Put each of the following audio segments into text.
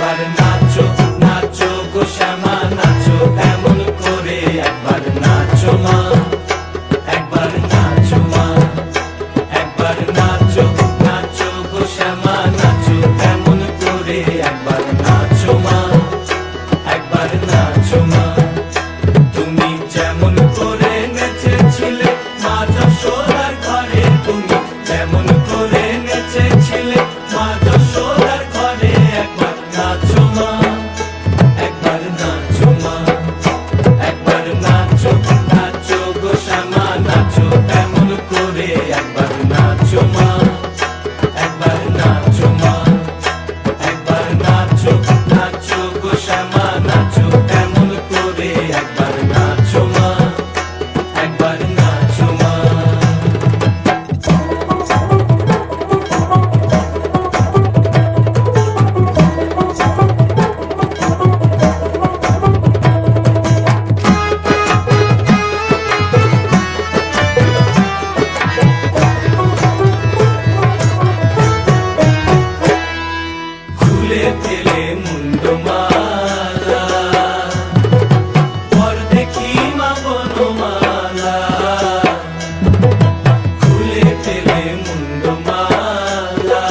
একবার নাচো নাচো গো শ্যামা নাচো এমন করে একবার নাচো মা একবার নাচো মা একবার নাচো নাচো গো শ্যামা নাচো এমন করে একবার নাচো মা একবার নাচো মা তুমি যেমন করে নেচেছিলে মা যশোদার ঘরে তুমি যেমন করে নেচেছিলে মা যশোদার ঘরে একবার নাচো মা একবার নাচো মা একবার নাচো নাচো গো শ্যামা নাচো এমন করে একবার নাচো মা একবার নাচো মা একবার নাচো নাচো গো শ্যামা নাচো এমন করে একবার নাচো মা একবার নাচো মা খুলে ফেলে মুন্ডমালা পর দেখি মা বনমালা খুলে ফেলে মুন্ডমালা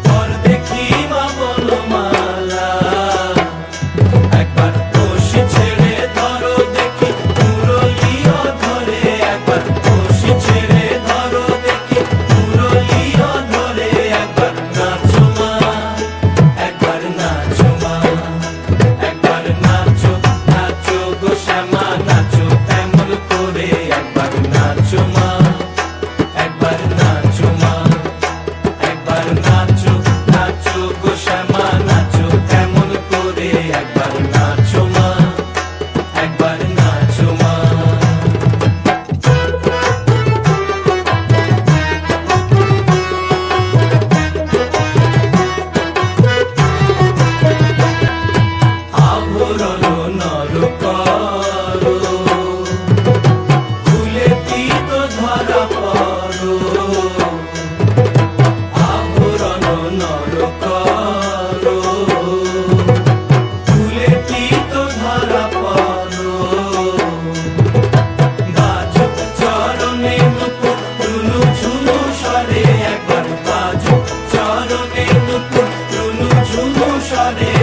পর দেখি মা বনমালা একবার বসি ছেড়ে ধরো দেখি মুরলিও ধরে একবার বসি ছেড়ে ধরো দেখি মুরলিও ধরে একবার নাচো মা একবার নাচো মা একবার নাচো নাচো গো শ্যামা নাচো এমন করে একবার নাচো মা একবার নাচো মা একবার নাচো নাচো গো শ্যামা নাচো এমন করে একবার নাচো মা একবার নাচো মা আভরণ নর করো খুলে পিত ধরা পড়ো আভরণ নর করো খুলে পিত ধরা পড়ো বাজুক চরণে নুপুর রুনু ঝুনু স্বরে একবার বাজুক চরণে নুপুর রুনু ঝুনু স্বরে